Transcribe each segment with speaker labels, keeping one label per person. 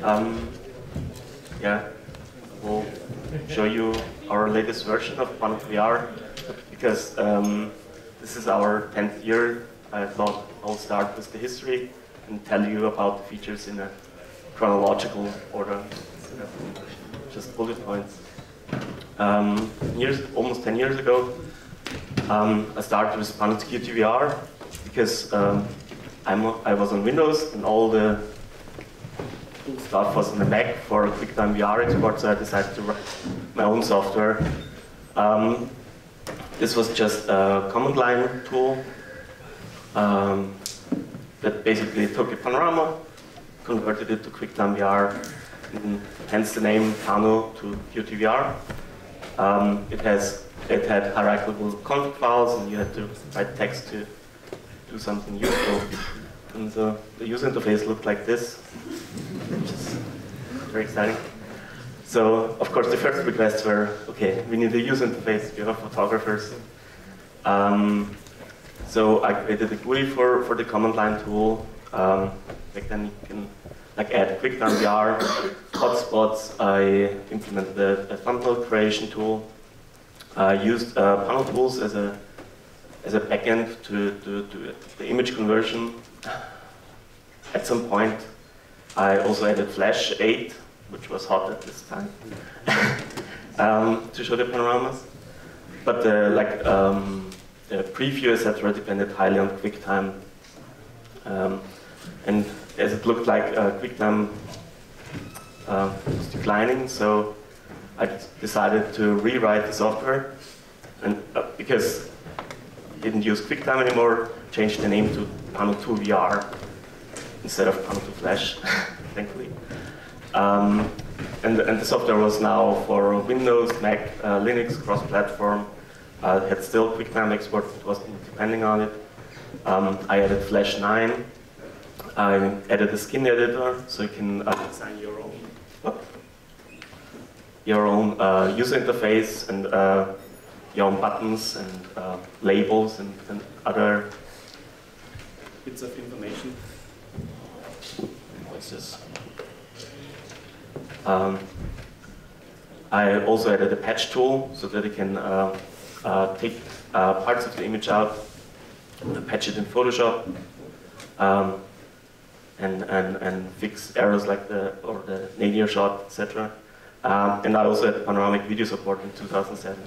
Speaker 1: Um, yeah, we'll show you our latest version of Pano2VR because this is our 10th year. I thought I'll start with the history and tell you about the features in a chronological order, instead of just bullet points. Almost 10 years ago, I started with Pano2VR because I was on Windows and all the stuff was on the Mac for QuickTime VR export, so I decided to write my own software. This was just a command line tool that basically took a panorama, converted it to QuickTime VR, and hence the name Pano2VR. It had hierarchical config files, and you had to write text to do something useful. And so the user interface looked like this, which is very exciting. So, of course, the first requests were, okay, we need a user interface, we have photographers. So I created a GUI for the command line tool. Back then you can add QuickTime VR, hotspots. I implemented a thumbnail creation tool. I used Pano tools as a backend to do the image conversion. At some point, I also added Flash 8, which was hot at this time, to show the panoramas. But the preview, etc., depended highly on QuickTime. And as it looked like QuickTime was declining, so I decided to rewrite the software. And because I didn't use QuickTime anymore, changed the name to Pano2VR instead of Pano2Flash, thankfully. And the software was now for Windows, Mac, Linux, cross-platform. Had still QuickTime export, it wasn't depending on it. I added Flash 9. I added a skin editor, so you can design your own user interface and your own buttons and labels and other bits of information. What's this? I also added a patch tool so that you can take parts of the image out, patch it in Photoshop, and fix errors like the nadir shot, etc. And I also had panoramic video support in 2007.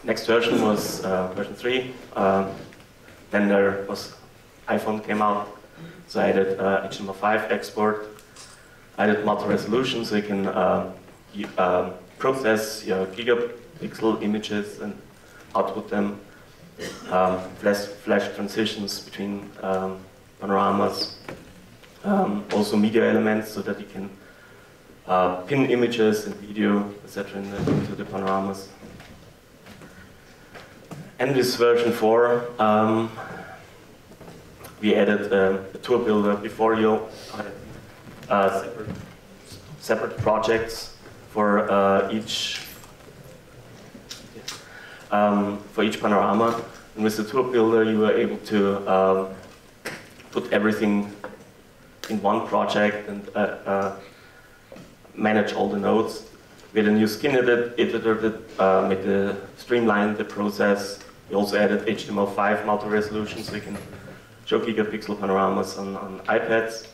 Speaker 1: Next version was version 3. Then there was iPhone came out, so I added HTML5 export. I added multi-resolution, so you can process your gigapixel images and output them. Flash transitions between panoramas. Also media elements, so that you can pin images and video, etc. into the panoramas. And this version 4, we added a tour builder. Before you had separate projects for each panorama. And with the tour builder, you were able to put everything in one project and manage all the nodes. We had a new skin editor that made streamlined the process. We also added HTML5 multi-resolution, so you can show gigapixel panoramas on iPads.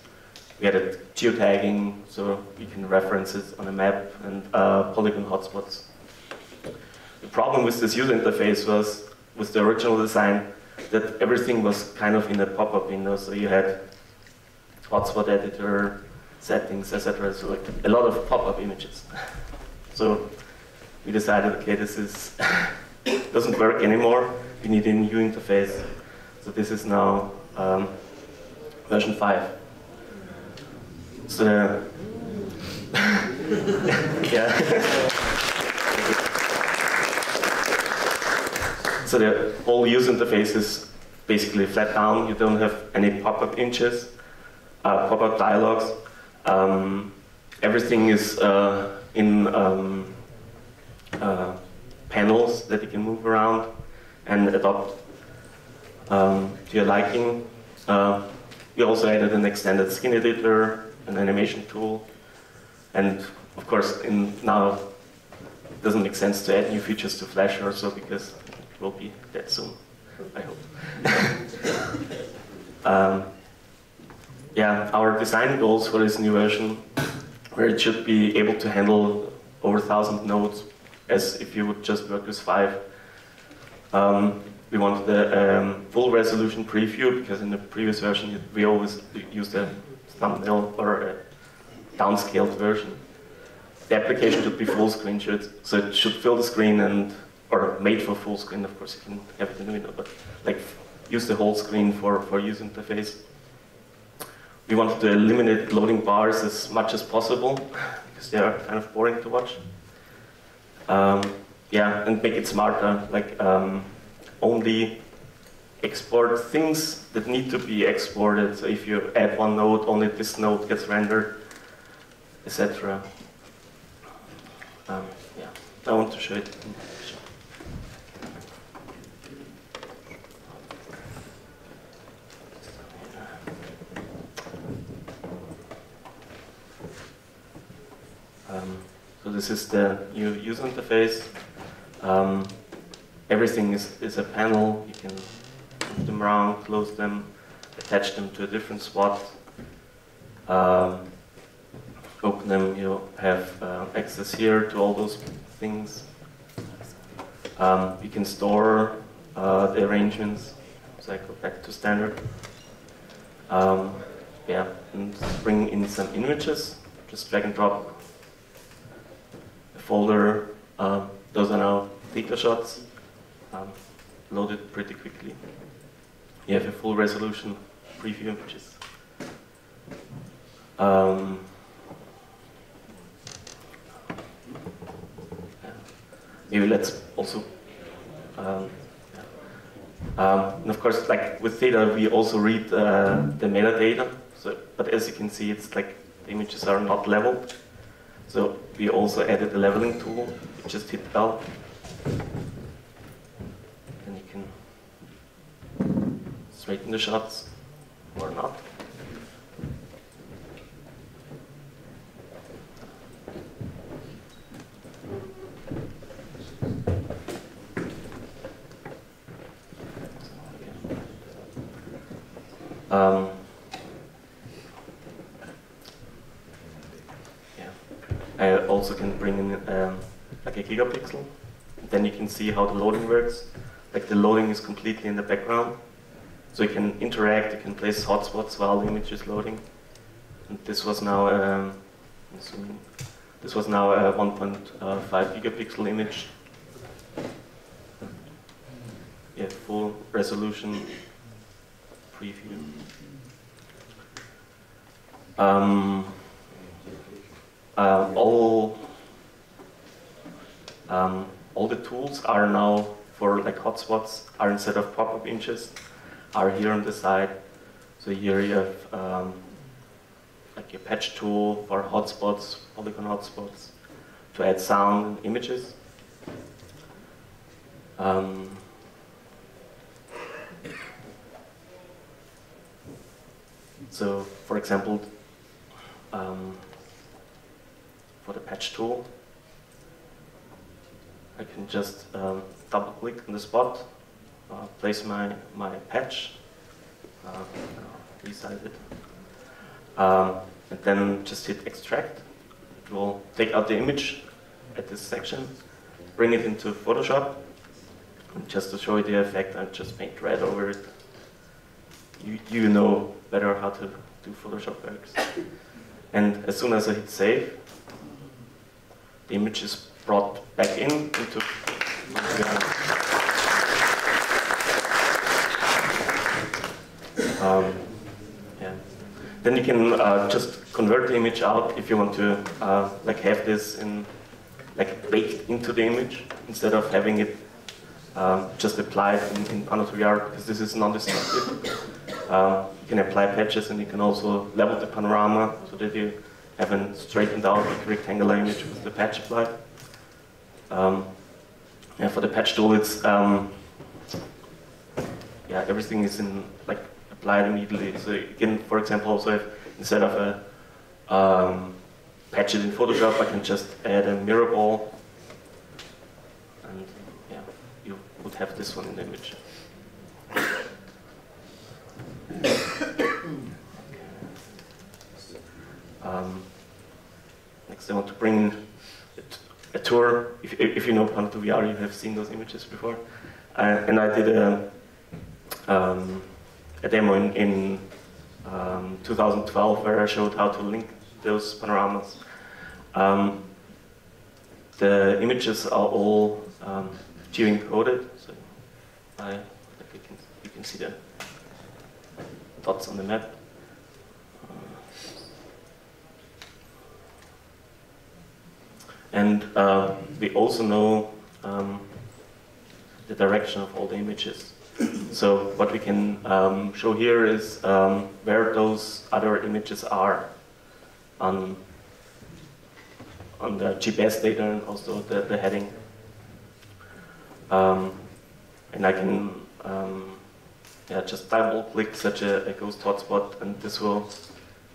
Speaker 1: We added geotagging, so you can reference it on a map, and polygon hotspots. The problem with this user interface was, with the original design, that everything was kind of in a pop-up window, so you had hotspot editor, settings, etc. So like a lot of pop-up images. So we decided, okay, this is doesn't work anymore. We need a new interface. So this is now version 5. So yeah. So the whole user interface is basically flat down. You don't have any pop-up images, pop-up dialogues. Everything is in panels that you can move around and adopt to your liking. we also added an extended skin editor, an animation tool, and of course, now it doesn't make sense to add new features to Flash or so because it will be dead soon, I hope. Yeah, our design goals for this new version, where it should be able to handle over 1,000 nodes, as if you would just work with 5. We wanted a full resolution preview, because in the previous version we always used a thumbnail or a downscaled version. The application should be full screen, so it should fill the screen or made for full screen. Of course, you can have it in the window, but like use the whole screen for user interface. We wanted to eliminate loading bars as much as possible because they are kind of boring to watch. Yeah, and make it smarter, like only export things that need to be exported. So if you add one node, only this node gets rendered, etc. Yeah, I want to show it. So this is the new user interface. Everything is a panel. You can move them around, close them, attach them to a different spot. Open them, you have access here to all those things. You can store the arrangements, so I go back to standard. Yeah, and bring in some images, just drag and drop a folder. Those are now data shots, loaded pretty quickly. You have a full resolution preview, which is maybe let's also, and of course, like with data, we also read the metadata. So, but as you can see, it's like the images are not leveled. So we also added a leveling tool. You just hit L, and you can straighten the shots or not. Yeah, I also can bring in like a gigapixel. Then you can see how the loading works. Like the loading is completely in the background, so you can interact. You can place hotspots while the image is loading. And this was now a 1.5 gigapixel image. Yeah, full resolution preview. All the tools are now for like hotspots are instead of pop-up images are here on the side. So here you have like a patch tool for hotspots, polygon hotspots, to add sound and images. So, for example, for the patch tool, I can just double click on the spot, place my patch, resize it, and then just hit extract. It will take out the image at this section, bring it into Photoshop, and just to show you the effect, I just paint red over it. You know better how to do Photoshop works. And as soon as I hit save, the image is brought back into yeah. Then you can just convert the image out if you want to like have this in like baked into the image instead of having it just applied in Pano2VR, because this is non-destructive. You can apply patches, and you can also level the panorama so that you have a straightened out like rectangular image with the patch applied. Yeah, for the patch tool, it's yeah, everything is in like a apply it immediately. So you can, for example, also have, instead of a patch it in Photoshop, I can just add a mirror ball, and yeah, you would have this one in the image. Next, I want to bring a tour. If you know Pano2VR, you have seen those images before. And I did a demo in 2012 where I showed how to link those panoramas. The images are all geo-encoded, so you can see the dots on the map. And we also know the direction of all the images. So what we can show here is where those other images are on the GPS data and also the heading. And I can just double-click such a ghost hotspot, and this will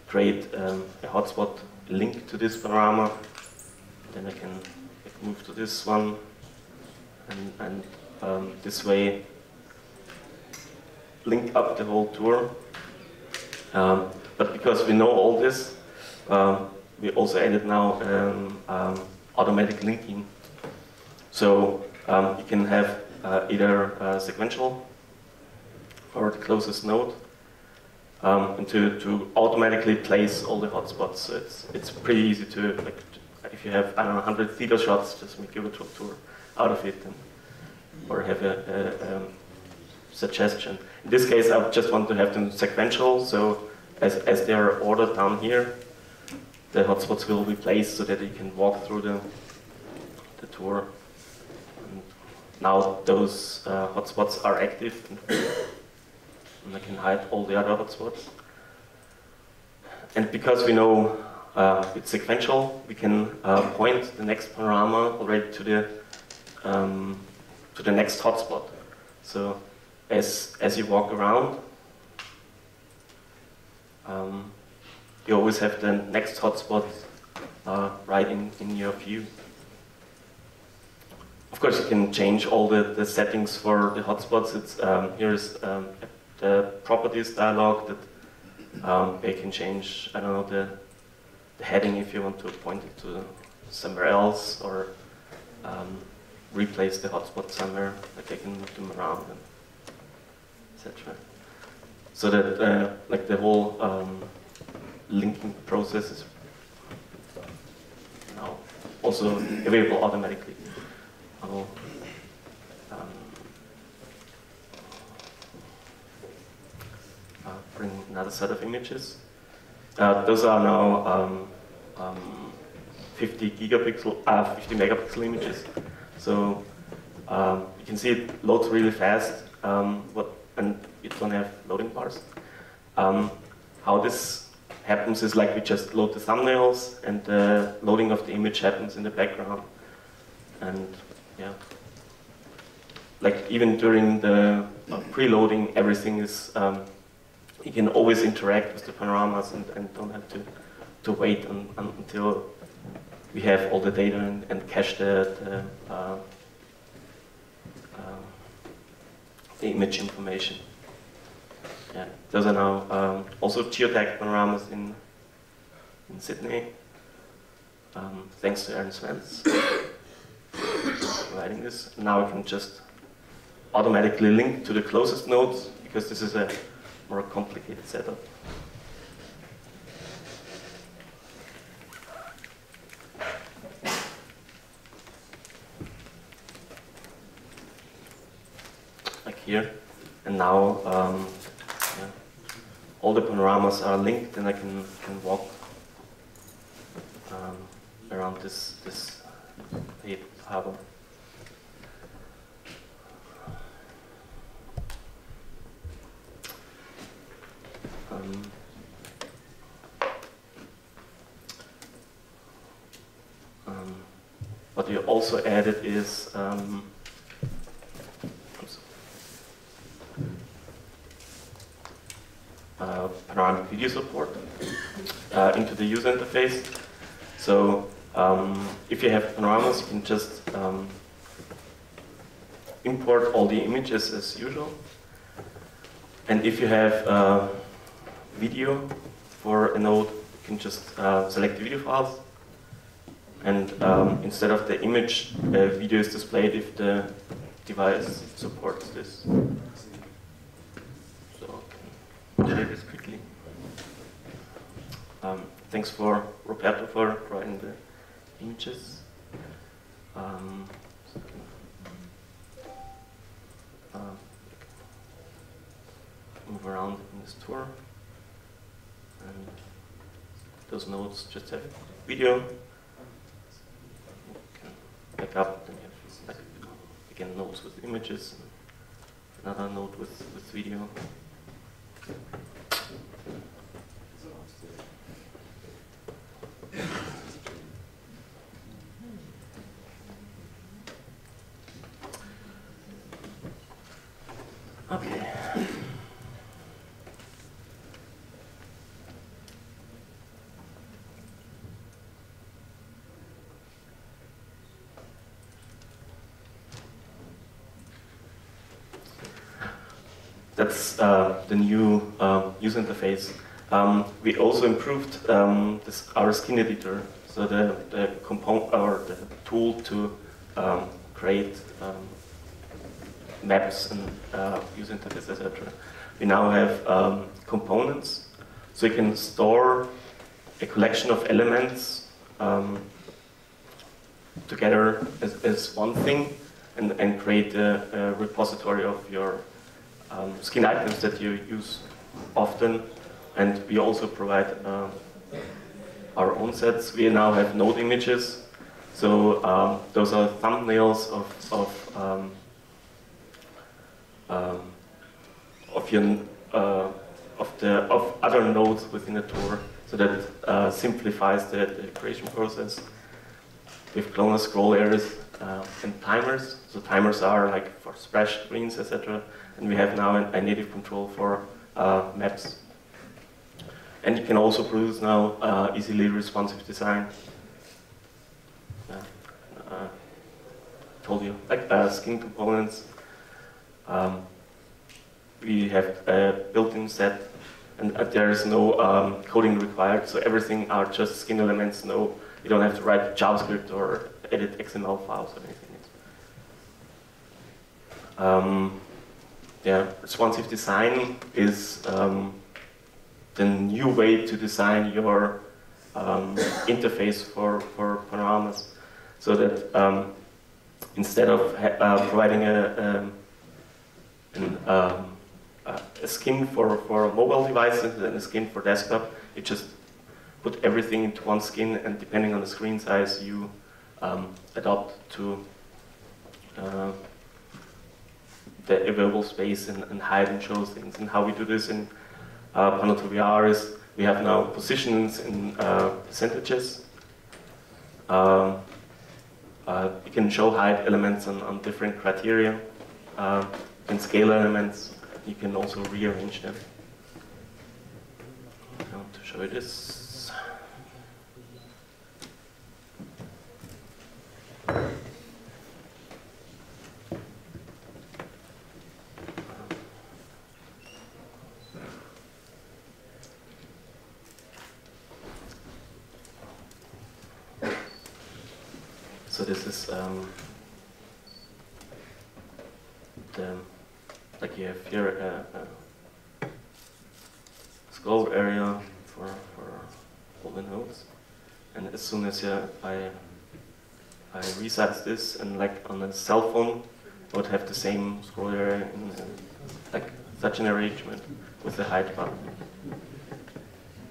Speaker 1: create a hotspot link to this panorama. Then I can move to this one, and this way link up the whole tour. But because we know all this, we also added now automatic linking. So you can have either sequential or the closest node, and to automatically place all the hotspots. So it's pretty easy to, like, if you have, I don't know, 100 theater shots, just make your virtual tour out of it, or have a suggestion. In this case, I just want to have them sequential, so as they are ordered down here, the hotspots will be placed so that you can walk through the tour. And now those hotspots are active, and I can hide all the other hotspots. And because we know it's sequential, we can point the next panorama already to the next hotspot. So as you walk around, you always have the next hotspot right in your view. Of course, you can change all the settings for the hotspots. It's here's the properties dialog that you can change. I don't know, the heading if you want to point it to somewhere else, or replace the hotspot somewhere, like I can move them around, etc. So that like the whole linking process is now also available automatically. I'll bring another set of images. Those are now 50 megapixel images. So you can see it loads really fast, and it don't have loading bars. How this happens is like we just load the thumbnails, and the loading of the image happens in the background. And yeah, like even during the preloading, everything is you can always interact with the panoramas and don't have to wait until we have all the data and cache the image information. Yeah, those are now also geotagged panoramas in Sydney, thanks to Aaron Svens providing this. Now I can just automatically link to the closest nodes, because this is a more complicated setup. Like here, and now yeah, all the panoramas are linked, and I can walk around this harbor. What we also added is panoramic video support into the user interface. So if you have panoramas, you can just import all the images as usual. And if you have video for a node, you can just select the video files. And instead of the image, the video is displayed if the device supports this. So I can share this quickly. Thanks for Roberto for providing the images. Move around in this tour. And those nodes just have video. Back up, then you have like, again nodes with images, and another node with video. Okay. That's the new user interface. We also improved our skin editor, so the component or the tool to create maps and user interface, etc. We now have components, so you can store a collection of elements together as one thing, and create a repository of your skin items that you use often. And we also provide our own sets. We now have node images, so those are thumbnails of other nodes within a tour, so that simplifies the creation process. With clonal scroll areas and timers. So timers are like for splash screens, etc. And we have now a native control for maps. And you can also produce now easily responsive design. Told you, like skin components. We have a built-in set, and there is no coding required, so everything are just skin elements. No, you don't have to write JavaScript or edit XML files or anything. Yeah, responsive design is the new way to design your interface for panoramas, so that instead of providing a skin for mobile devices and a skin for desktop, you just put everything into one skin, and depending on the screen size, you adopt to the available space and hide and show things. And how we do this in Pano2VR is we have now positions in percentages. You can show hide elements on different criteria. You can scale elements. You can also rearrange them. I want to show you this. So this is like you have here a scroll area for all the nodes, and as soon as I resize this, and like on a cell phone, I would have the same scroll area in like such an arrangement with the hide button.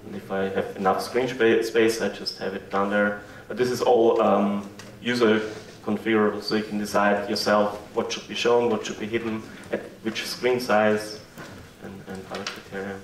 Speaker 1: And if I have enough screen space, I just have it down there. But this is all user configurable, so you can decide yourself what should be shown, what should be hidden, at which screen size, and other criteria.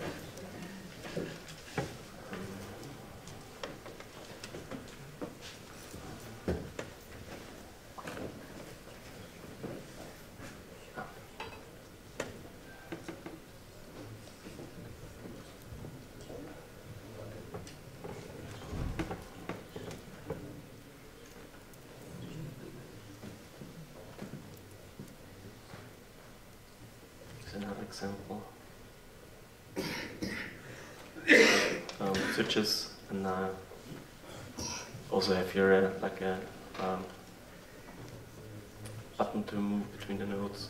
Speaker 1: Here's another example. Switches, and also have here like a button to move between the nodes.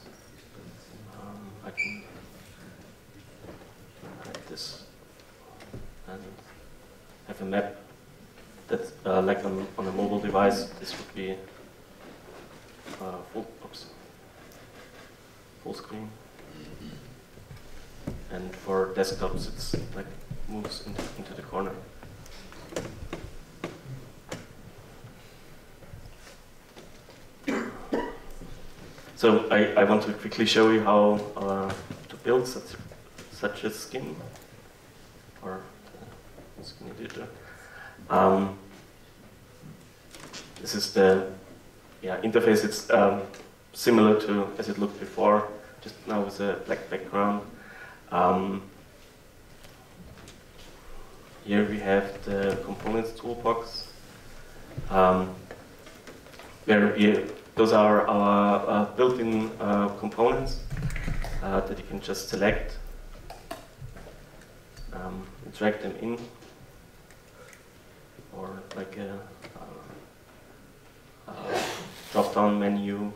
Speaker 1: I can hide this and have a map that's like on a mobile device. This would be full screen, and for desktops it's like moves into the corner. So I want to quickly show you how to build such a skin, or skin editor. This is the interface. It's similar to as it looked before, just now with a black background. Here we have the components toolbox, where those are our built-in components that you can just select, drag them in, or like a drop-down menu,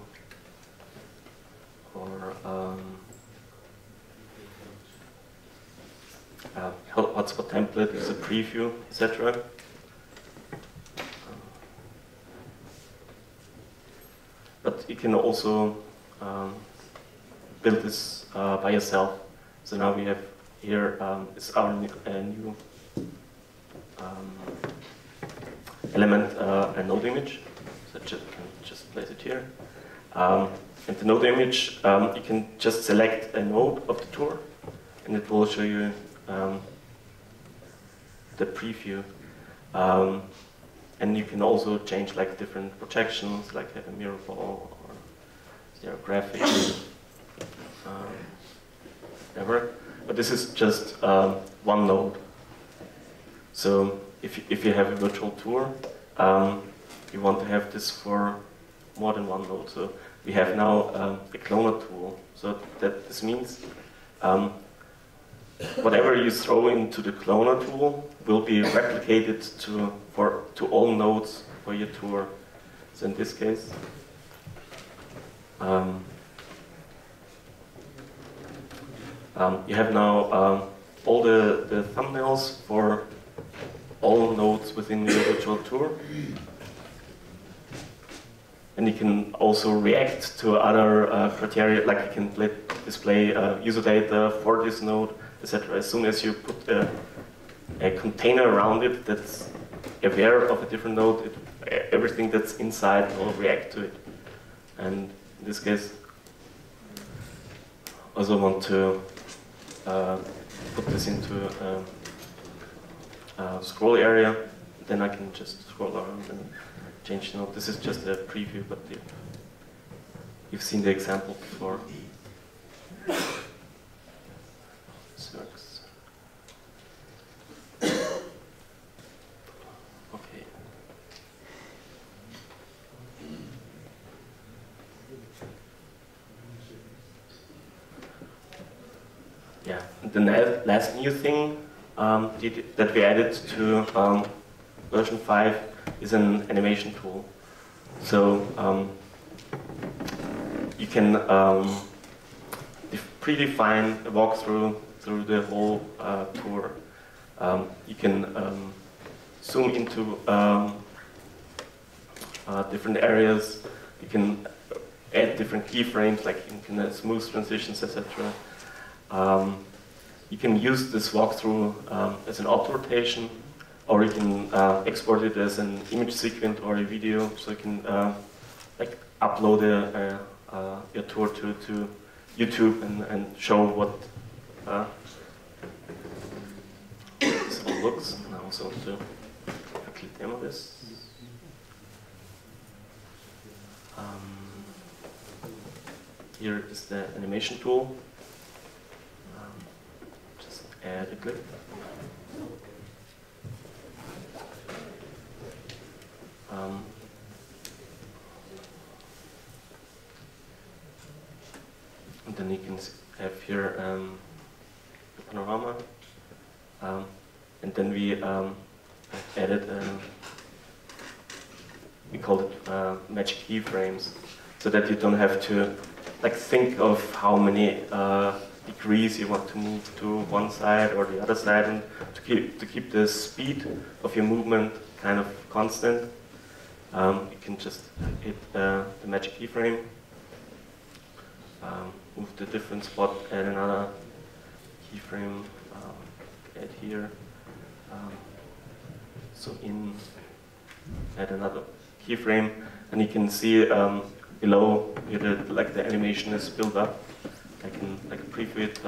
Speaker 1: or hotspot template is a preview, etc. But you can also build this by yourself. So now we have here is our new element, a node image. So I can just place it here. And the node image, you can just select a node of the tour, and it will show you the preview. And you can also change like different projections, like have a mirror ball or zero graphic, whatever. But this is just one node. So if you have a virtual tour, you want to have this for more than one node. So we have now a cloner tool. So that this means whatever you throw into the cloner tool will be replicated to all nodes for your tour. So in this case, you have now all the thumbnails for all nodes within your virtual tour. And you can also react to other criteria, like you can display user data for this node, etc. As soon as you put a container around it that's aware of a different node, everything that's inside will react to it. And in this case, I also want to put this into a scroll area. Then I can just scroll around and change the node. This is just a preview, but you've seen the example before. This works. Okay. Yeah, and the last new thing that we added to version 5 is an animation tool. So you can predefine a walkthrough through the whole tour. You can zoom into different areas. You can add different keyframes, like you can smooth transitions, etc. You can use this walkthrough as an auto rotation, or you can export it as an image sequence or a video, so you can like upload your tour to YouTube and show what this all looks. And I also want to quickly demo this. Here is the animation tool. Just add a clip. then you can have here the panorama. And then we added, we call it magic keyframes, so that you don't have to think of how many degrees you want to move to one side or the other side, and to keep the speed of your movement kind of constant. You can just hit the magic keyframe, move to a different spot, add another keyframe, add here. So add another keyframe, and you can see below here that the animation is built up. I can preview it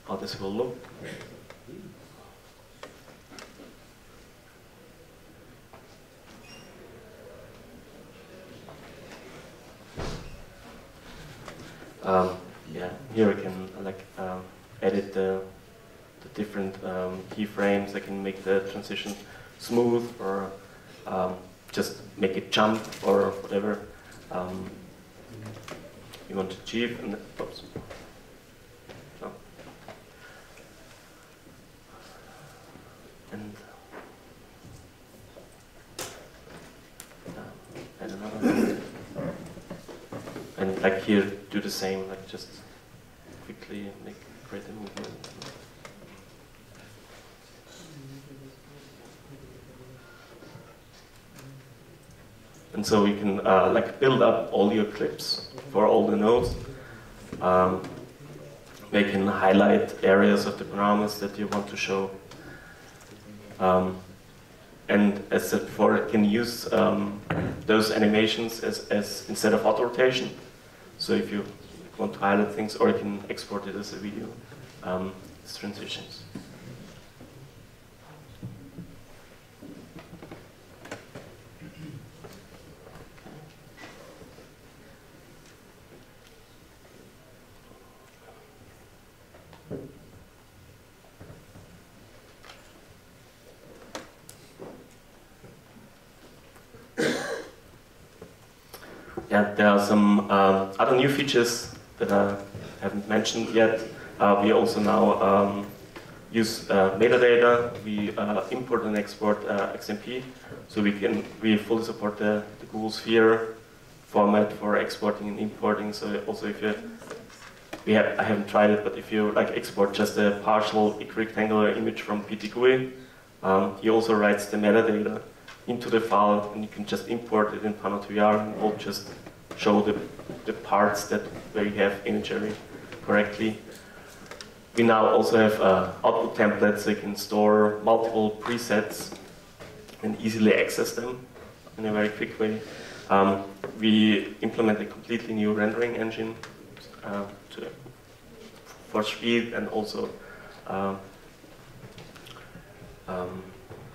Speaker 1: how this will look. Yeah, here I can edit the different keyframes. I can make the transition smooth, or just make it jump, or whatever you want to achieve. And oops. No. And add another. And here, do the same. Just quickly create a movement. And so you can build up all your clips for all the nodes. They can highlight areas of the panoramas that you want to show. And as said before, it can use those animations as instead of auto rotation. So if you want to highlight things, or you can export it as a video, as transitions. Yeah, there are some other new features that I haven't mentioned yet. We also now use metadata. We import and export XMP, so we fully support the Google Sphere format for exporting and importing. So also if I haven't tried it, but if you export just a partial rectangular image from PTGUI, he also writes the metadata into the file, and you can just import it in Pano2VR, and we'll just show the parts where you have imagery correctly. We now also have output templates, so you can store multiple presets and easily access them in a very quick way. We implement a completely new rendering engine for speed, and also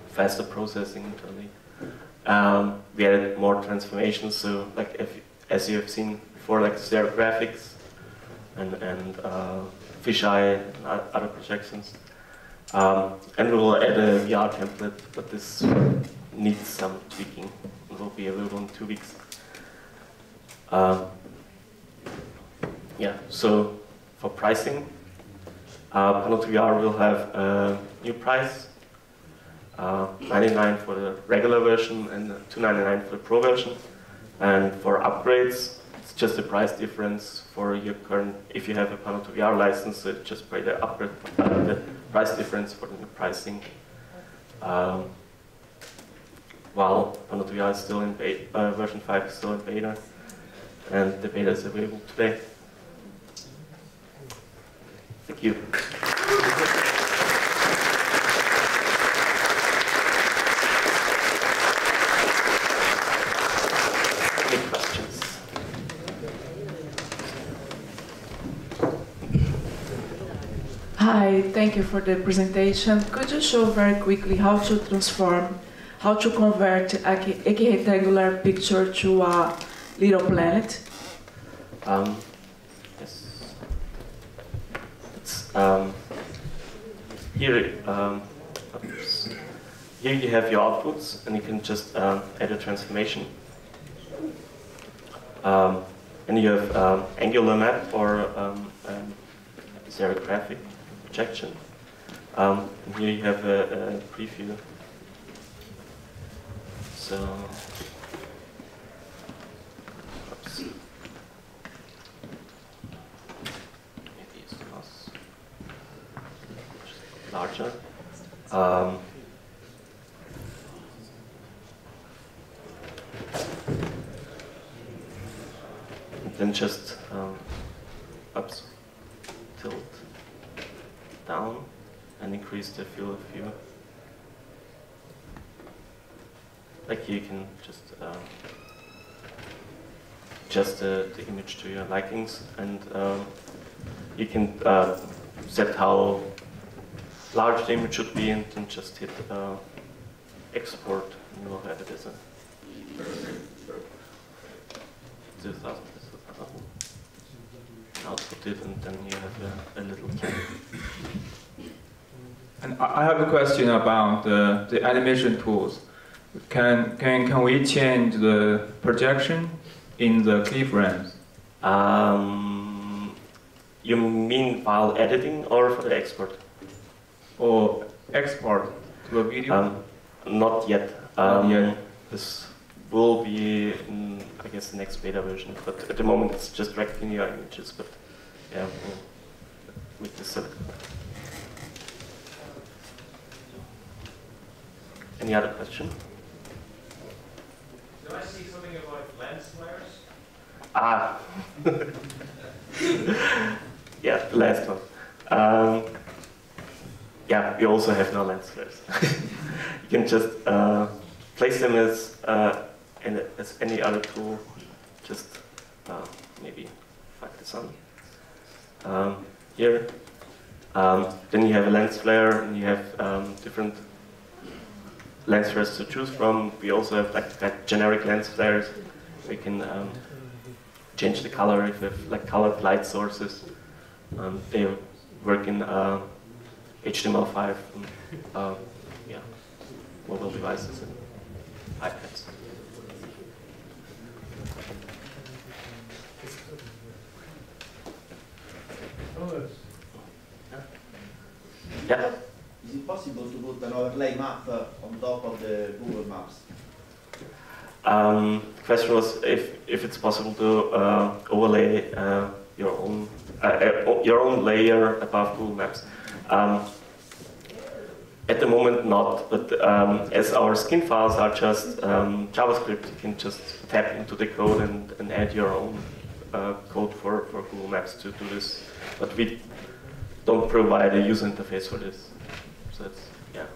Speaker 1: faster processing internally. We added more transformations, so as you have seen before, stereographics and fisheye and other projections. And we will add a VR template, but this needs some tweaking. It will be available in 2 weeks. Yeah, so for pricing, Pano2VR will have a new price. $99 for the regular version and $299 for the Pro version. And for upgrades, it's just a price difference for your current. If you have a Pano2VR license, so just pay the upgrade, the price difference for the new pricing. While Pano2VR is still in beta, version 5 is still in beta, and the beta is available today. Thank you.
Speaker 2: Hi, thank you for the presentation. Could you show very quickly how to convert a rectangular picture to a little planet?
Speaker 1: Yes. It's, here you have your outputs, and you can just add a transformation. And Then you have angular map or stereographic projection. And here you have a preview. So, oops. Maybe it's larger. Then just ups, tilt down, and increase the field of view. Like here you can just adjust the image to your likings, and you can set how large the image should be, and then just hit export, and you will have it as a 2000. Output it, and then you have a little cat.
Speaker 3: And I have a question about the animation tools. Can we change the projection in the keyframes?
Speaker 1: You mean while editing or for the export?
Speaker 3: Or export to a video?
Speaker 1: Not yet.
Speaker 3: Not yet.
Speaker 1: This will be in, I guess, the next beta version, but at the moment it's just reclinear images, but yeah, with the silicon. Any other question?
Speaker 4: Do I see something about lens flares?
Speaker 1: Ah! Yeah, the last one. Yeah, we also have no lens flares. You can just place them as any other tool, just maybe like the sun. Here, then you have a lens flare, and you have different lens flares to choose from. We also have like generic lens flares. We can change the color if we have like colored light sources. They work in HTML5, and, yeah, mobile devices and iPads. Yeah.
Speaker 5: Is it possible to put an overlay map on top of the Google Maps?
Speaker 1: The question was if it's possible to overlay your own layer above Google Maps. At the moment, not. But as our skin files are just JavaScript, you can just tap into the code and add your own code for Google Maps to do this. But we don't provide a user interface for this. So it's, yeah,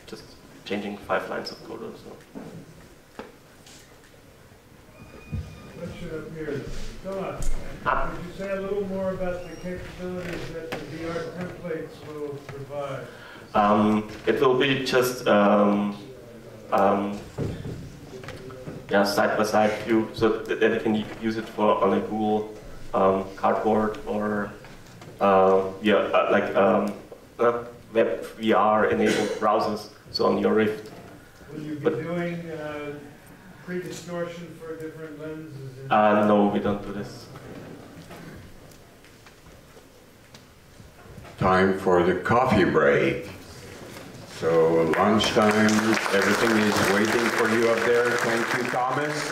Speaker 1: just changing 5 lines of code or so.
Speaker 6: Question up here. Thomas, could you say a little more about the capabilities that the VR templates will provide?
Speaker 1: It will be just yeah, side-by-side view, so that you can use it for on a Google Cardboard or yeah, like web VR enabled browsers, so on your Rift.
Speaker 6: Will you be doing pre-distortion for different lenses?
Speaker 1: No, we don't do this.
Speaker 7: Time for the coffee break. So lunchtime, everything is waiting for you up there. Thank you, Thomas.